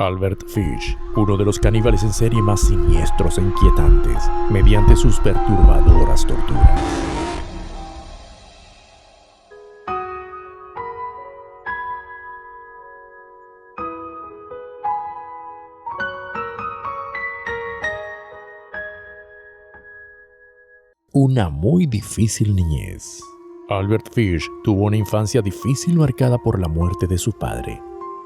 Albert Fish, uno de los caníbales en serie más siniestros e inquietantes, mediante sus perturbadoras torturas. Una muy difícil niñez. Albert Fish tuvo una infancia difícil marcada por la muerte de su padre,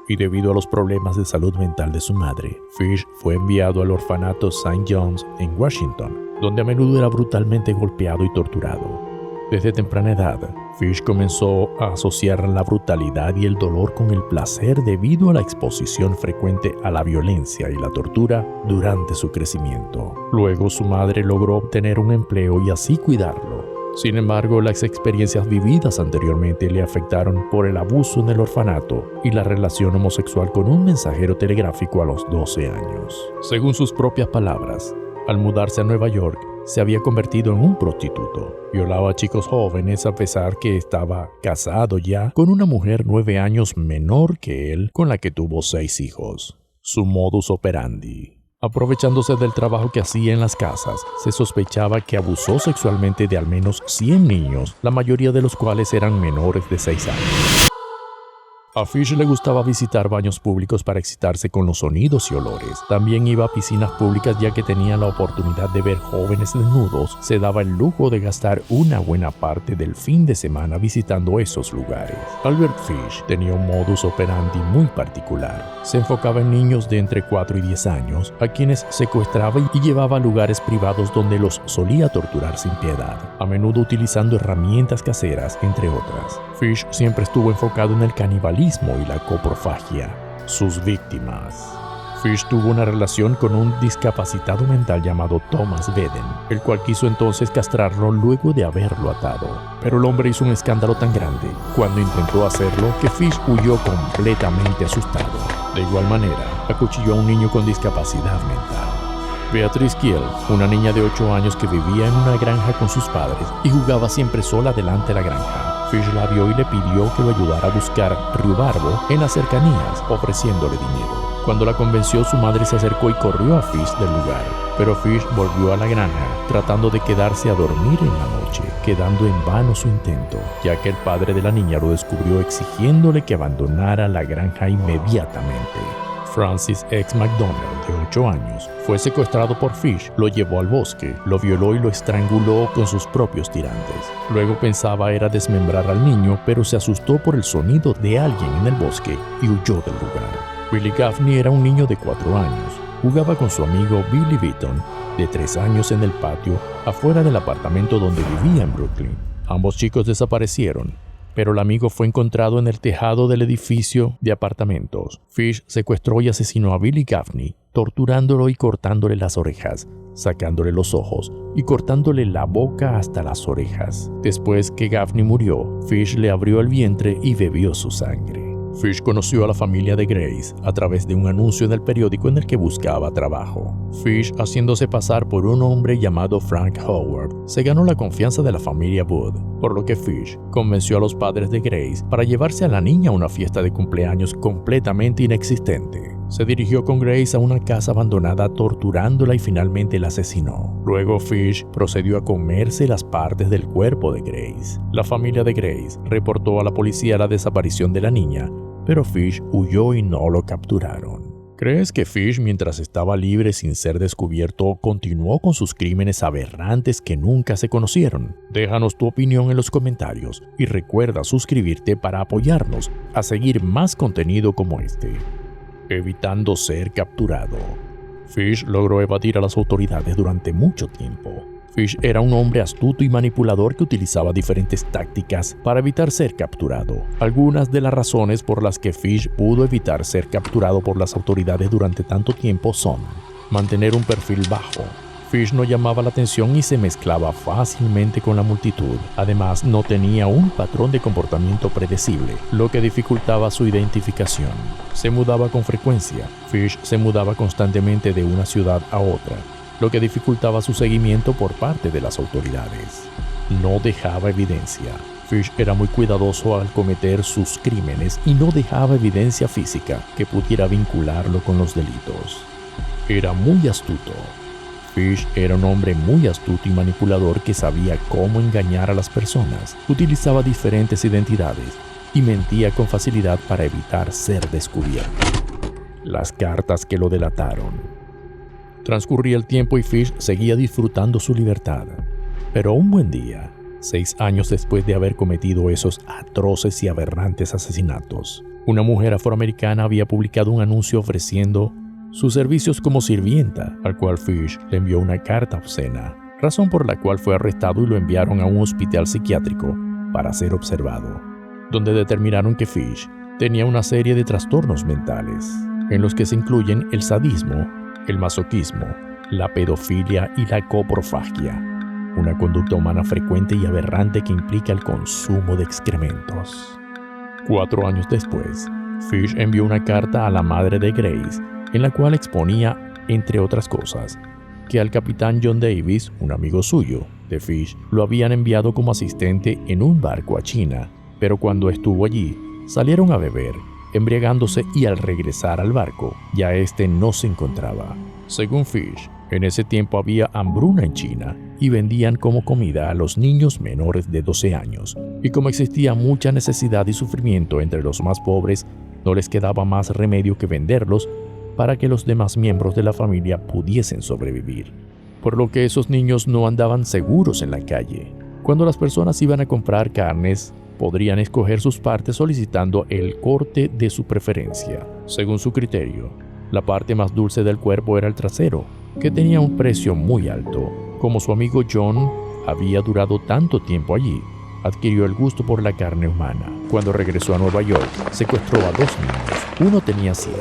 y debido a los problemas de salud mental de su madre, Fish fue enviado al orfanato St. John's en Washington, donde a menudo era brutalmente golpeado y torturado. Desde temprana edad, Fish comenzó a asociar la brutalidad y el dolor con el placer debido a la exposición frecuente a la violencia y la tortura durante su crecimiento. Luego su madre logró obtener un empleo y así cuidarlo. Sin embargo, las experiencias vividas anteriormente le afectaron por el abuso en el orfanato y la relación homosexual con un mensajero telegráfico a los 12 años. Según sus propias palabras, al mudarse a Nueva York, se había convertido en un prostituto. Violaba a chicos jóvenes a pesar que estaba casado ya con una mujer 9 años menor que él, con la que tuvo 6 hijos. Su modus operandi. Aprovechándose del trabajo que hacía en las casas, se sospechaba que abusó sexualmente de al menos 100 niños, la mayoría de los cuales eran menores de 6 años. A Fish le gustaba visitar baños públicos para excitarse con los sonidos y olores. También iba a piscinas públicas ya que tenía la oportunidad de ver jóvenes desnudos. Se daba el lujo de gastar una buena parte del fin de semana visitando esos lugares. Albert Fish tenía un modus operandi muy particular. Se enfocaba en niños de entre 4 y 10 años, a quienes secuestraba y llevaba a lugares privados donde los solía torturar sin piedad, a menudo utilizando herramientas caseras, entre otras. Fish siempre estuvo enfocado en el canibalismo y la coprofagia. Sus víctimas. Fish tuvo una relación con un discapacitado mental llamado Thomas Beden, el cual quiso entonces castrarlo luego de haberlo atado. Pero el hombre hizo un escándalo tan grande cuando intentó hacerlo que Fish huyó completamente asustado. De igual manera, acuchilló a un niño con discapacidad mental. Beatrice Kiel, una niña de 8 años que vivía en una granja con sus padres y jugaba siempre sola delante de la granja. Fish la vio y le pidió que lo ayudara a buscar rhubarbo en las cercanías, ofreciéndole dinero. Cuando la convenció, su madre se acercó y corrió a Fish del lugar. Pero Fish volvió a la granja, tratando de quedarse a dormir en la noche, quedando en vano su intento, ya que el padre de la niña lo descubrió exigiéndole que abandonara la granja inmediatamente. Francis X. McDonald, de 8 años, fue secuestrado por Fish, lo llevó al bosque, lo violó y lo estranguló con sus propios tirantes. Luego pensaba era desmembrar al niño, pero se asustó por el sonido de alguien en el bosque y huyó del lugar. Billy Gaffney era un niño de 4 años. Jugaba con su amigo Billy Beaton, de 3 años, en el patio, afuera del apartamento donde vivía en Brooklyn. Ambos chicos desaparecieron, pero el amigo fue encontrado en el tejado del edificio de apartamentos. Fish secuestró y asesinó a Billy Gaffney, torturándolo y cortándole las orejas, sacándole los ojos y cortándole la boca hasta las orejas. Después que Gaffney murió, Fish le abrió el vientre y bebió su sangre. Fish conoció a la familia de Grace a través de un anuncio en el periódico en el que buscaba trabajo. Fish, haciéndose pasar por un hombre llamado Frank Howard, se ganó la confianza de la familia Wood, por lo que Fish convenció a los padres de Grace para llevarse a la niña a una fiesta de cumpleaños completamente inexistente. Se dirigió con Grace a una casa abandonada, torturándola y finalmente la asesinó. Luego Fish procedió a comerse las partes del cuerpo de Grace. La familia de Grace reportó a la policía la desaparición de la niña, pero Fish huyó y no lo capturaron. ¿Crees que Fish, mientras estaba libre sin ser descubierto, continuó con sus crímenes aberrantes que nunca se conocieron? Déjanos tu opinión en los comentarios y recuerda suscribirte para apoyarnos a seguir más contenido como este. Evitando ser capturado. Fish logró evadir a las autoridades durante mucho tiempo. Fish era un hombre astuto y manipulador que utilizaba diferentes tácticas para evitar ser capturado. Algunas de las razones por las que Fish pudo evitar ser capturado por las autoridades durante tanto tiempo son: mantener un perfil bajo. Fish no llamaba la atención y se mezclaba fácilmente con la multitud. Además, no tenía un patrón de comportamiento predecible, lo que dificultaba su identificación. Se mudaba con frecuencia. Fish se mudaba constantemente de una ciudad a otra, lo que dificultaba su seguimiento por parte de las autoridades. No dejaba evidencia. Fish era muy cuidadoso al cometer sus crímenes y no dejaba evidencia física que pudiera vincularlo con los delitos. Era muy astuto. Fish era un hombre muy astuto y manipulador que sabía cómo engañar a las personas. Utilizaba diferentes identidades y mentía con facilidad para evitar ser descubierto. Las cartas que lo delataron. Transcurría el tiempo y Fish seguía disfrutando su libertad. Pero un buen día, 6 años después de haber cometido esos atroces y aberrantes asesinatos, una mujer afroamericana había publicado un anuncio ofreciendo sus servicios como sirvienta, al cual Fish le envió una carta obscena, razón por la cual fue arrestado y lo enviaron a un hospital psiquiátrico para ser observado, donde determinaron que Fish tenía una serie de trastornos mentales, en los que se incluyen el sadismo, el masoquismo, la pedofilia y la coprofagia, una conducta humana frecuente y aberrante que implica el consumo de excrementos. 4 años después, Fish envió una carta a la madre de Grace, en la cual exponía, entre otras cosas, que al capitán John Davis, un amigo suyo de Fish, lo habían enviado como asistente en un barco a China, pero cuando estuvo allí, salieron a beber, embriagándose y al regresar al barco, ya este no se encontraba. Según Fish, en ese tiempo había hambruna en China y vendían como comida a los niños menores de 12 años, y como existía mucha necesidad y sufrimiento entre los más pobres, no les quedaba más remedio que venderlos para que los demás miembros de la familia pudiesen sobrevivir. Por lo que esos niños no andaban seguros en la calle. Cuando las personas iban a comprar carnes, podrían escoger sus partes solicitando el corte de su preferencia. Según su criterio, la parte más dulce del cuerpo era el trasero, que tenía un precio muy alto. Como su amigo John había durado tanto tiempo allí, adquirió el gusto por la carne humana. Cuando regresó a Nueva York, secuestró a 2 niños. Uno tenía 7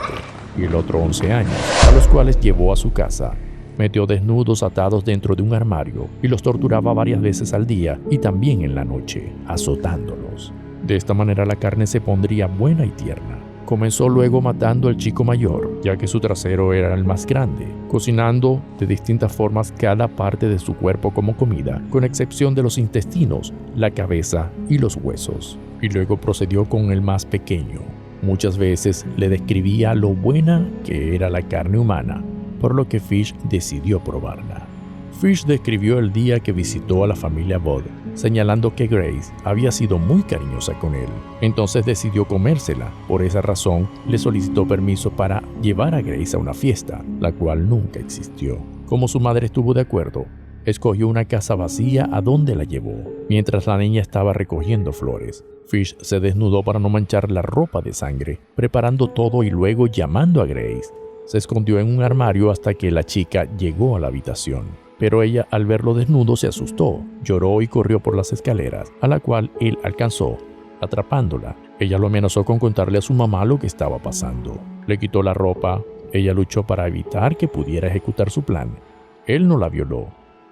y el otro 11 años, a los cuales llevó a su casa. Metió desnudos atados dentro de un armario y los torturaba varias veces al día y también en la noche, azotándolos. De esta manera la carne se pondría buena y tierna. Comenzó luego matando al chico mayor, ya que su trasero era el más grande, cocinando de distintas formas cada parte de su cuerpo como comida, con excepción de los intestinos, la cabeza y los huesos. Y luego procedió con el más pequeño. Muchas veces le describía lo buena que era la carne humana, por lo que Fish decidió probarla. Fish describió el día que visitó a la familia Budd, señalando que Grace había sido muy cariñosa con él. Entonces decidió comérsela. Por esa razón, le solicitó permiso para llevar a Grace a una fiesta, la cual nunca existió. Como su madre estuvo de acuerdo, escogió una casa vacía a donde la llevó. Mientras la niña estaba recogiendo flores, Fish se desnudó para no manchar la ropa de sangre, preparando todo y luego llamando a Grace. Se escondió en un armario hasta que la chica llegó a la habitación. Pero ella, al verlo desnudo, se asustó, lloró y corrió por las escaleras, a la cual él alcanzó, atrapándola. Ella lo amenazó con contarle a su mamá lo que estaba pasando. Le quitó la ropa. Ella luchó para evitar que pudiera ejecutar su plan. Él no la violó,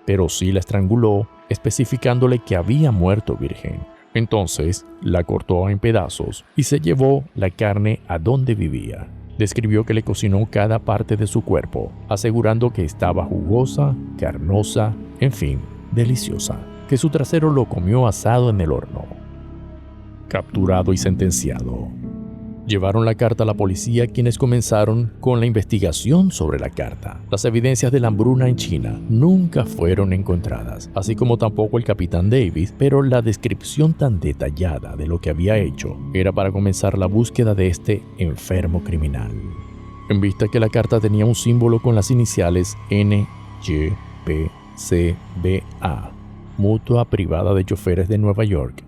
pero sí la estranguló, especificándole que había muerto virgen. Entonces la cortó en pedazos y se llevó la carne a donde vivía. Describió que le cocinó cada parte de su cuerpo, asegurando que estaba jugosa, carnosa, en fin, deliciosa, que su trasero lo comió asado en el horno. Capturado y sentenciado. Llevaron la carta a la policía, quienes comenzaron con la investigación sobre la carta. Las evidencias de la hambruna en China nunca fueron encontradas, así como tampoco el capitán Davis, pero la descripción tan detallada de lo que había hecho era para comenzar la búsqueda de este enfermo criminal. En vista que la carta tenía un símbolo con las iniciales NYPCBA, Mutua Privada de Choferes de Nueva York.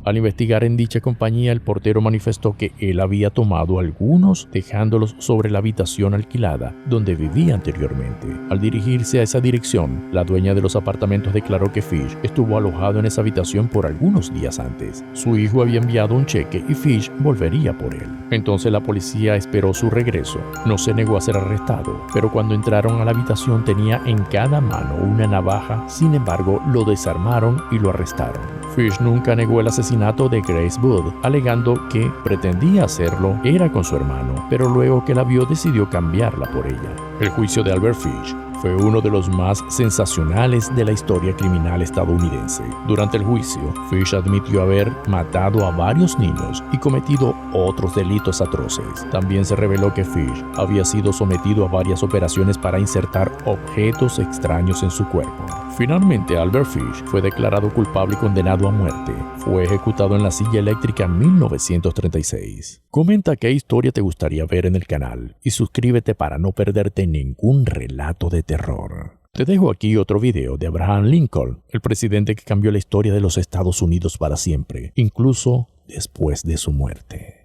Al investigar en dicha compañía, el portero manifestó que él había tomado algunos, dejándolos sobre la habitación alquilada donde vivía anteriormente. Al dirigirse a esa dirección, la dueña de los apartamentos declaró que Fish estuvo alojado en esa habitación por algunos días antes. Su hijo había enviado un cheque y Fish volvería por él. Entonces la policía esperó su regreso. No se negó a ser arrestado, pero cuando entraron a la habitación tenía en cada mano una navaja. Sin embargo, lo desarmaron y lo arrestaron. Fish nunca negó el asesinato de Grace Wood, alegando que pretendía hacerlo era con su hermano, pero luego que la vio decidió cambiarla por ella. El juicio de Albert Fish fue uno de los más sensacionales de la historia criminal estadounidense. Durante el juicio, Fish admitió haber matado a varios niños y cometido otros delitos atroces. También se reveló que Fish había sido sometido a varias operaciones para insertar objetos extraños en su cuerpo. Finalmente, Albert Fish fue declarado culpable y condenado a muerte. Fue ejecutado en la silla eléctrica en 1936. Comenta qué historia te gustaría ver en el canal y suscríbete para no perderte ningún relato de terror. Te dejo aquí otro video de Abraham Lincoln, el presidente que cambió la historia de los Estados Unidos para siempre, incluso después de su muerte.